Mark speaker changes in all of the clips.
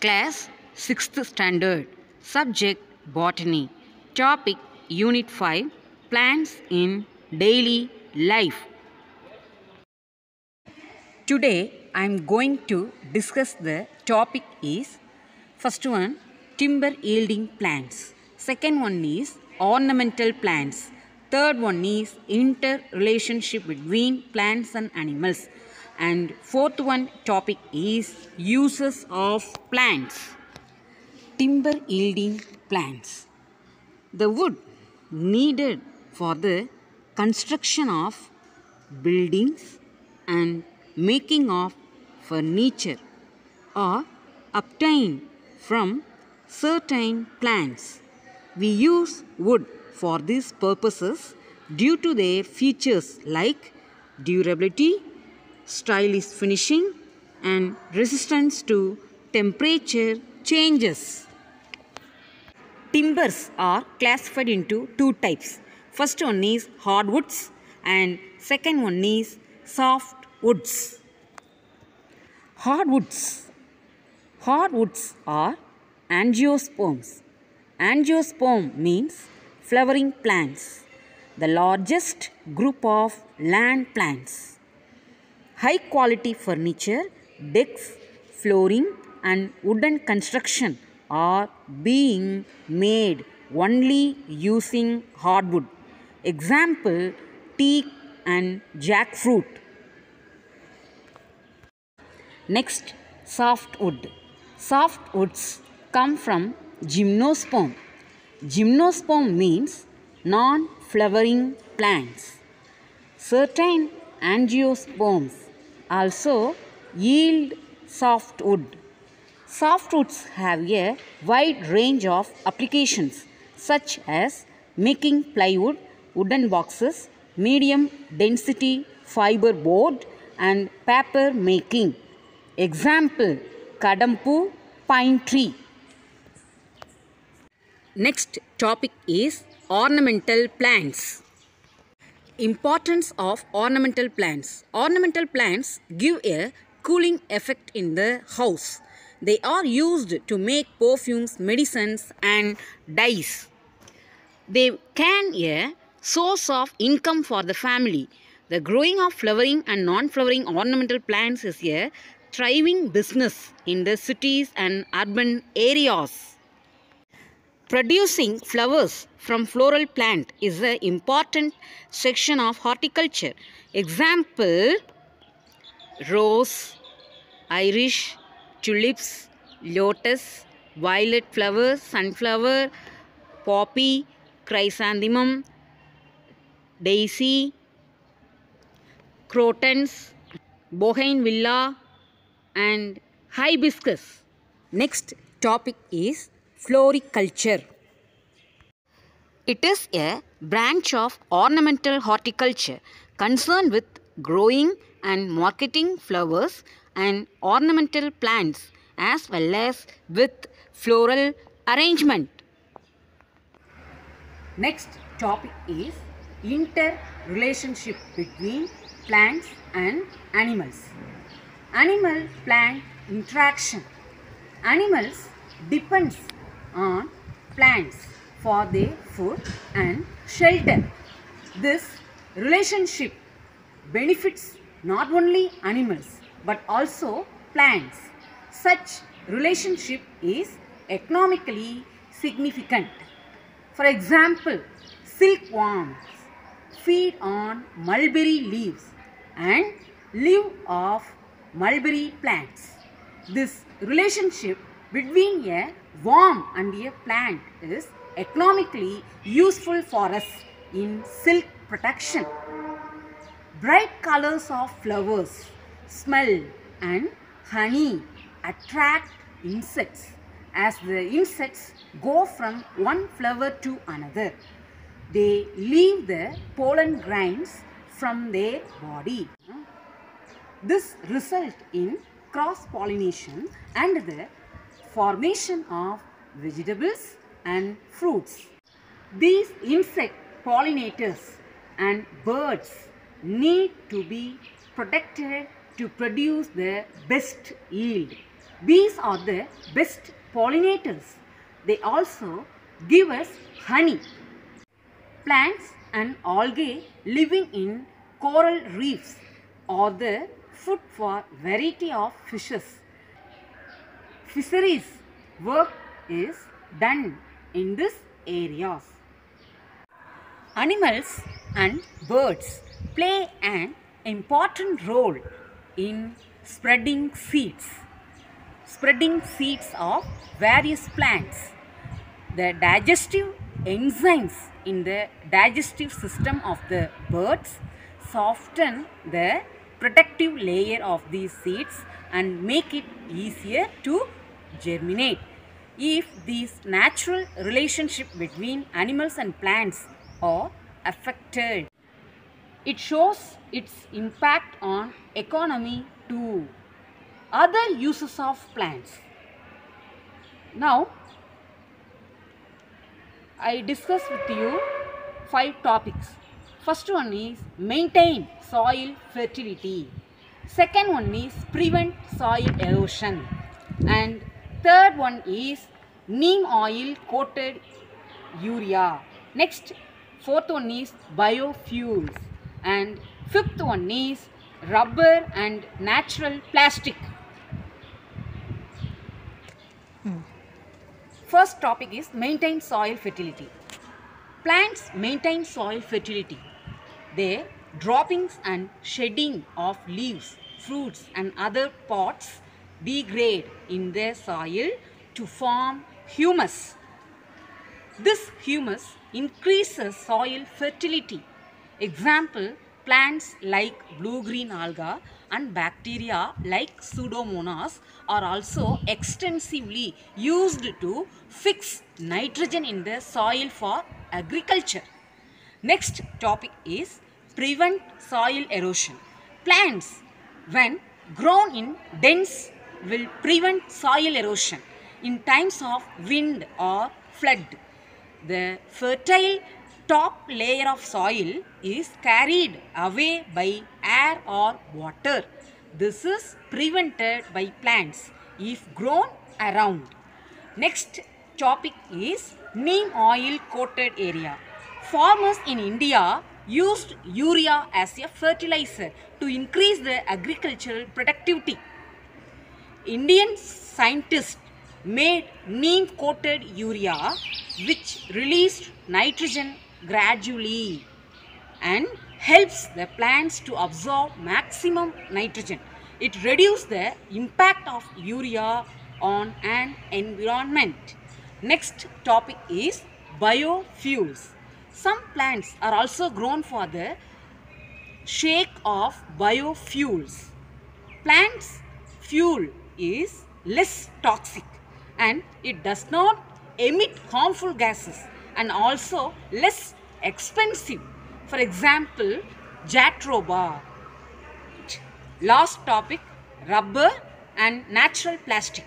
Speaker 1: Class 6th Standard. Subject Botany. Topic Unit 5 Plants in Daily Life. Today I am going to discuss the topic is first one timber yielding plants. Second one is ornamental plants. Third one is interrelationship between plants and animals. And fourth one topic is uses of plants. Timber yielding plants. The wood needed for the construction of buildings and making of furniture are obtained from certain plants. We use wood for these purposes due to their features like durability, stylish finishing, and resistance to temperature changes. Timbers are classified into two types. First one is hardwoods and second one is softwoods. Hardwoods. Hardwoods are angiosperms. Angiosperm means flowering plants, the largest group of land plants. High quality furniture, decks, flooring and wooden construction are being made only using hardwood. Example, teak and jackfruit. Next, softwood. Softwoods come from gymnosperm. Gymnosperm means non-flowering plants. Certain angiosperms also yield softwood. Softwoods have a wide range of applications such as making plywood, wooden boxes, medium density fiber board and paper making. Example, kadampu pine tree. Next topic is ornamental plants. Importance of ornamental plants. Ornamental plants give a cooling effect in the house. They are used to make perfumes, medicines and dyes. They can be a source of income for the family. The growing of flowering and non-flowering ornamental plants is a thriving business in the cities and urban areas. Producing flowers from floral plant is an important section of horticulture. Example, rose, iris, tulips, lotus, violet flowers, sunflower, poppy, chrysanthemum, daisy, crotons, bougainvillea and hibiscus. Next topic is floriculture. It is a branch of ornamental horticulture concerned with growing and marketing flowers and ornamental plants as well as with floral arrangement. Next topic is interrelationship between plants and animals. Animal-plant interaction. Animals depend on plants for their food and shelter. This relationship benefits not only animals but also plants. Such relationship is economically significant. For example, silkworms feed on mulberry leaves and live off mulberry plants. This relationship between a worm and a plant is economically useful for us in silk production. Bright colors of flowers, smell and honey attract insects as the insects go from one flower to another. They leave the pollen grains from their body. This results in cross-pollination and the formation of vegetables and fruits. These insect pollinators and birds need to be protected to produce the best yield. Bees are the best pollinators. They also give us honey. Plants and algae living in coral reefs are the food for variety of fishes. Fisheries work is done in these areas. Animals and birds play an important role in spreading seeds of various plants. The digestive enzymes in the digestive system of the birds soften the protective layer of these seeds and make it easier to germinate. If this natural relationship between animals and plants are affected, it shows its impact on economy too. Other uses of plants. Now, I discuss with you 5 topics. First one is maintain soil fertility. Second one is prevent soil erosion. And third one is neem oil coated urea. Next, fourth one is biofuels. And fifth one is rubber and natural plastic. First topic is maintain soil fertility. Plants maintain soil fertility. Their droppings and shedding of leaves, fruits and other pods degrade in the soil to form humus. This humus increases soil fertility. Example, plants like blue-green alga and bacteria like Pseudomonas are also extensively used to fix nitrogen in the soil for agriculture. Next topic is prevent soil erosion. Plants, when grown in dense, will prevent soil erosion in times of wind or flood. The fertile top layer of soil is carried away by air or water. This is prevented by plants if grown around. Next topic is neem oil coated area. Farmers in India used urea as a fertilizer to increase the agricultural productivity. Indian scientists made neem coated urea which released nitrogen gradually and helps the plants to absorb maximum nitrogen. It reduces the impact of urea on an environment. Next topic is biofuels. Some plants are also grown for the sake of biofuels. Plants' fuel is less toxic and it does not emit harmful gases and also less expensive. For example, Jatropha. Last topic, rubber and natural plastic.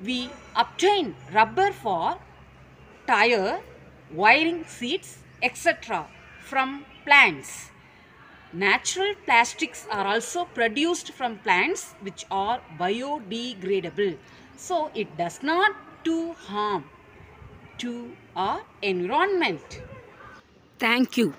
Speaker 1: We obtain rubber for tire, wiring seats, etc. from plants. Natural plastics are also produced from plants which are biodegradable. So it does not do harm to our environment. Thank you.